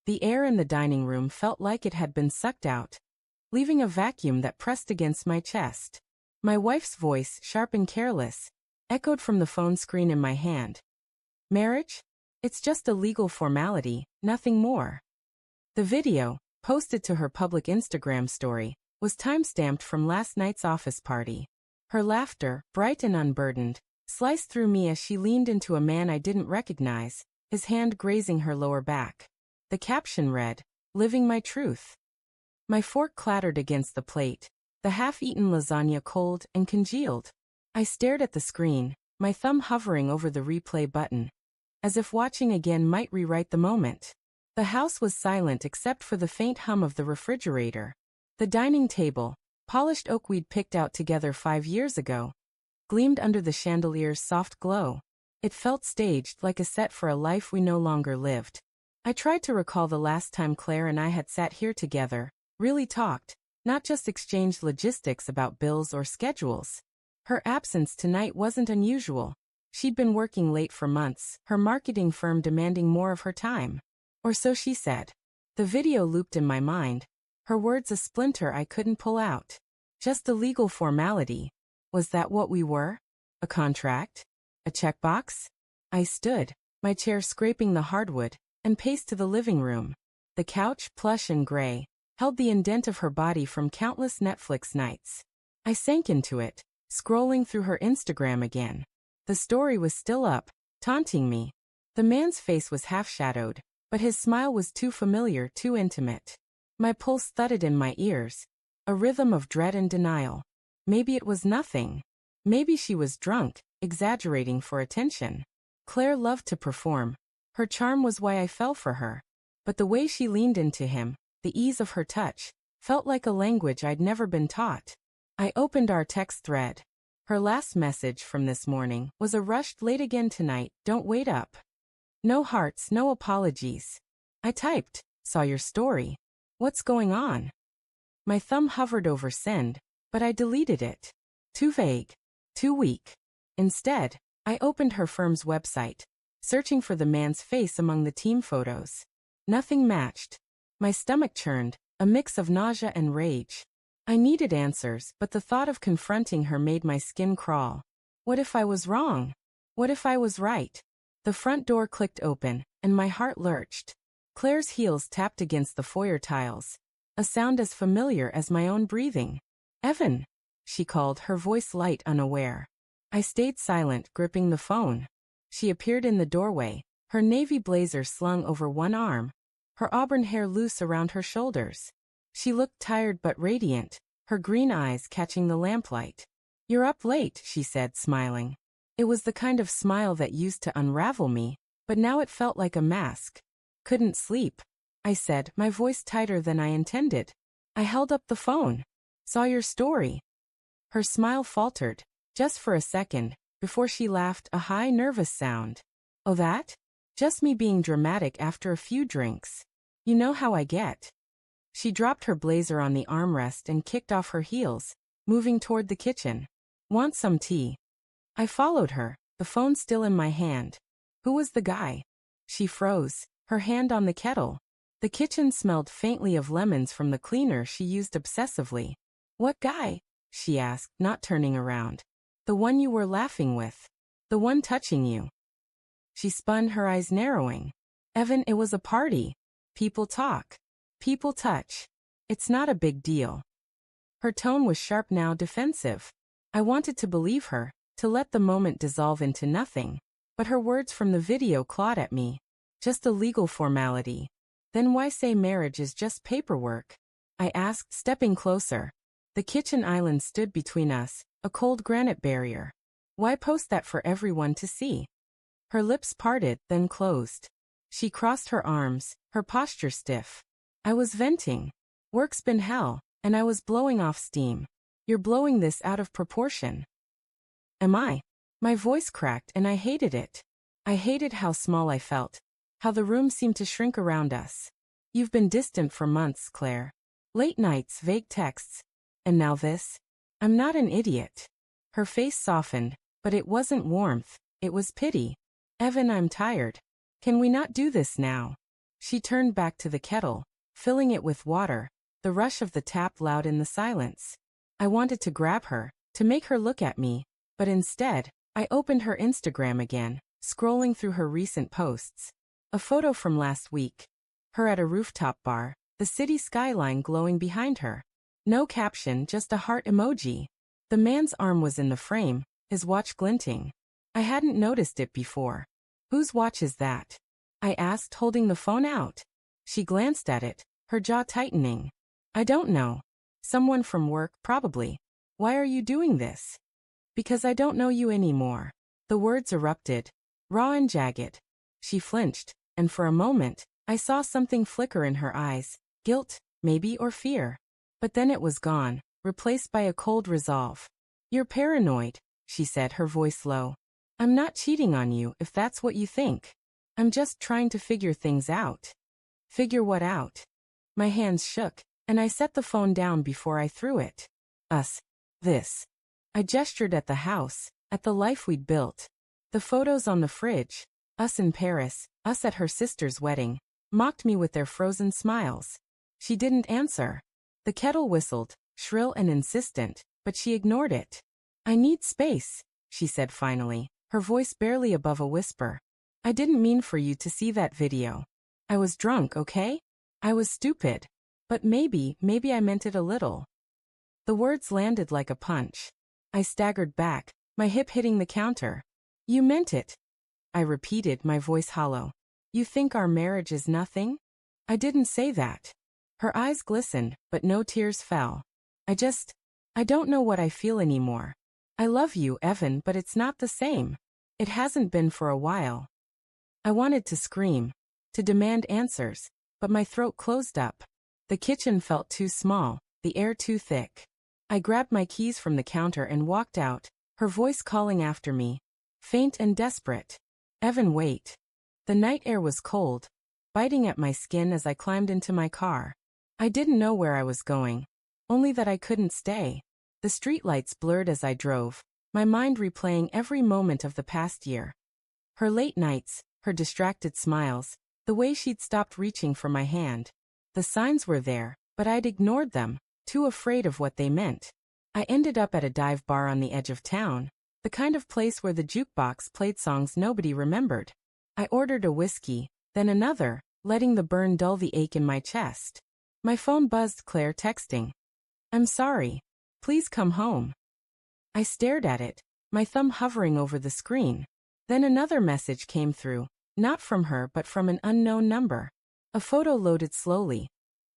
The air in the dining room felt like it had been sucked out, leaving a vacuum that pressed against my chest. My wife's voice, sharp and careless, echoed from the phone screen in my hand. Marriage? It's just a legal formality, nothing more. The video, posted to her public Instagram story, was time-stamped from last night's office party. Her laughter, bright and unburdened, sliced through me as she leaned into a man I didn't recognize, his hand grazing her lower back. The caption read, "Living my truth." My fork clattered against the plate, the half-eaten lasagna cold and congealed. I stared at the screen, my thumb hovering over the replay button, as if watching again might rewrite the moment. The house was silent except for the faint hum of the refrigerator. The dining table, polished oak we'd picked out together 5 years ago, gleamed under the chandelier's soft glow. It felt staged, like a set for a life we no longer lived. I tried to recall the last time Claire and I had sat here together, really talked, not just exchanged logistics about bills or schedules. Her absence tonight wasn't unusual. She'd been working late for months, her marketing firm demanding more of her time. Or so she said. The video looped in my mind, her words a splinter I couldn't pull out. Just a legal formality. Was that what we were? A contract? A checkbox? I stood, my chair scraping the hardwood, and paced to the living room. The couch, plush and gray, held the indent of her body from countless Netflix nights. I sank into it, scrolling through her Instagram again. The story was still up, taunting me. The man's face was half-shadowed, but his smile was too familiar, too intimate. My pulse thudded in my ears, a rhythm of dread and denial. Maybe it was nothing. Maybe she was drunk, exaggerating for attention. Claire loved to perform. Her charm was why I fell for her. But the way she leaned into him, the ease of her touch, felt like a language I'd never been taught. I opened our text thread. Her last message from this morning was a rushed "late again tonight, don't wait up." No hearts, no apologies. I typed, "Saw your story. What's going on?" My thumb hovered over send, but I deleted it. Too vague. Too weak. Instead, I opened her firm's website, searching for the man's face among the team photos. Nothing matched. My stomach churned, a mix of nausea and rage. I needed answers, but the thought of confronting her made my skin crawl. What if I was wrong? What if I was right? The front door clicked open, and my heart lurched. Claire's heels tapped against the foyer tiles, a sound as familiar as my own breathing. "Evan," she called, her voice light, unaware. I stayed silent, gripping the phone. She appeared in the doorway, her navy blazer slung over one arm, her auburn hair loose around her shoulders. She looked tired but radiant, her green eyes catching the lamplight. "You're up late," she said, smiling. It was the kind of smile that used to unravel me, but now it felt like a mask. "Couldn't sleep," I said, my voice tighter than I intended. I held up the phone. "Saw your story." Her smile faltered, just for a second, before she laughed, a high, nervous sound. "Oh, that? Just me being dramatic after a few drinks. You know how I get." She dropped her blazer on the armrest and kicked off her heels, moving toward the kitchen. "Want some tea?" I followed her, the phone still in my hand. "Who was the guy?" She froze, her hand on the kettle. The kitchen smelled faintly of lemons from the cleaner she used obsessively. "What guy?" she asked, not turning around. "The one you were laughing with. The one touching you." She spun, her eyes narrowing. "Evan, it was a party. People talk. People touch. It's not a big deal." Her tone was sharp now, defensive. I wanted to believe her, to let the moment dissolve into nothing. But her words from the video clawed at me. "Just a legal formality. Then why say marriage is just paperwork?" I asked, stepping closer. The kitchen island stood between us, a cold granite barrier. "Why post that for everyone to see?" Her lips parted, then closed. She crossed her arms, her posture stiff. "I was venting. Work's been hell, and I was blowing off steam. You're blowing this out of proportion." "Am I?" My voice cracked, and I hated it. I hated how small I felt, how the room seemed to shrink around us. "You've been distant for months, Claire. Late nights, vague texts. And now this? I'm not an idiot." Her face softened, but it wasn't warmth, it was pity. "Evan, I'm tired. Can we not do this now?" She turned back to the kettle, filling it with water, the rush of the tap loud in the silence. I wanted to grab her, to make her look at me, but instead, I opened her Instagram again, scrolling through her recent posts. A photo from last week. Her at a rooftop bar, the city skyline glowing behind her. No caption, just a heart emoji. The man's arm was in the frame, his watch glinting. I hadn't noticed it before. Whose watch is that? I asked, holding the phone out. She glanced at it, her jaw tightening. I don't know. Someone from work, probably. Why are you doing this? Because I don't know you anymore. The words erupted, raw and jagged. She flinched, and for a moment, I saw something flicker in her eyes. Guilt, maybe, or fear. But then it was gone, replaced by a cold resolve. You're paranoid, she said, her voice low. I'm not cheating on you if that's what you think. I'm just trying to figure things out. Figure what out? My hands shook, and I set the phone down before I threw it. Us. This. I gestured at the house, at the life we'd built. The photos on the fridge. Us in Paris, us at her sister's wedding, mocked me with their frozen smiles. She didn't answer. The kettle whistled, shrill and insistent, but she ignored it. I need space, she said finally, her voice barely above a whisper. I didn't mean for you to see that video. I was drunk, okay? I was stupid. But maybe I meant it a little. The words landed like a punch. I staggered back, my hip hitting the counter. You meant it, I repeated, my voice hollow. You think our marriage is nothing? I didn't say that. Her eyes glistened, but no tears fell. I don't know what I feel anymore. I love you, Evan, but it's not the same. It hasn't been for a while. I wanted to scream, to demand answers, but my throat closed up. The kitchen felt too small, the air too thick. I grabbed my keys from the counter and walked out, her voice calling after me. Faint and desperate. Evan, wait. The night air was cold, biting at my skin as I climbed into my car. I didn't know where I was going, only that I couldn't stay. The streetlights blurred as I drove, my mind replaying every moment of the past year. Her late nights, her distracted smiles, the way she'd stopped reaching for my hand. The signs were there, but I'd ignored them, too afraid of what they meant. I ended up at a dive bar on the edge of town, the kind of place where the jukebox played songs nobody remembered. I ordered a whiskey, then another, letting the burn dull the ache in my chest. My phone buzzed, Claire texting. I'm sorry. Please come home. I stared at it, my thumb hovering over the screen. Then another message came through, not from her but from an unknown number. A photo loaded slowly.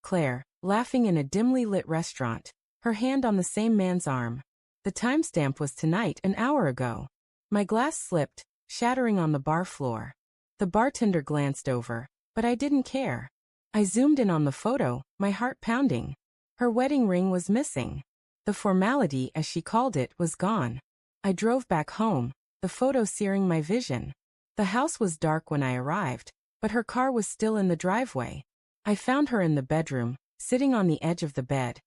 Claire, laughing in a dimly lit restaurant, her hand on the same man's arm. The timestamp was tonight, an hour ago. My glass slipped, shattering on the bar floor. The bartender glanced over, but I didn't care. I zoomed in on the photo, my heart pounding. Her wedding ring was missing. The formality, as she called it, was gone. I drove back home, the photo searing my vision. The house was dark when I arrived, but her car was still in the driveway. I found her in the bedroom, sitting on the edge of the bed,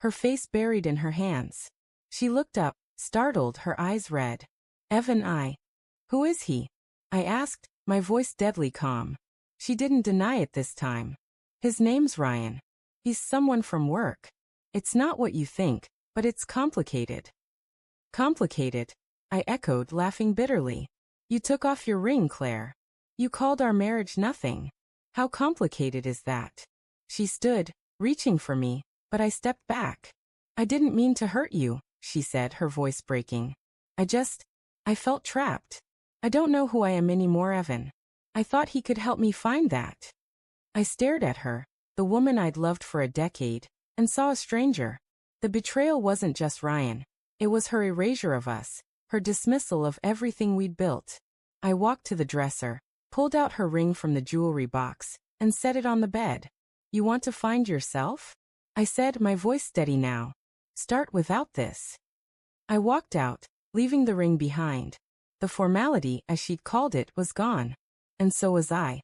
her face buried in her hands. She looked up, startled, her eyes red. Evan, Who is he? I asked, my voice deadly calm. She didn't deny it this time. His name's Ryan. He's someone from work. It's not what you think, but it's complicated. Complicated? I echoed, laughing bitterly. You took off your ring, Claire. You called our marriage nothing. How complicated is that? She stood, reaching for me, but I stepped back. I didn't mean to hurt you, she said, her voice breaking. I felt trapped. I don't know who I am anymore, Evan. I thought he could help me find that. I stared at her, the woman I'd loved for a decade, and saw a stranger. The betrayal wasn't just Ryan. It was her erasure of us, her dismissal of everything we'd built. I walked to the dresser, pulled out her ring from the jewelry box, and set it on the bed. You want to find yourself? I said, my voice steady now. Start without this. I walked out, leaving the ring behind. The formality, as she'd called it, was gone. And so was I.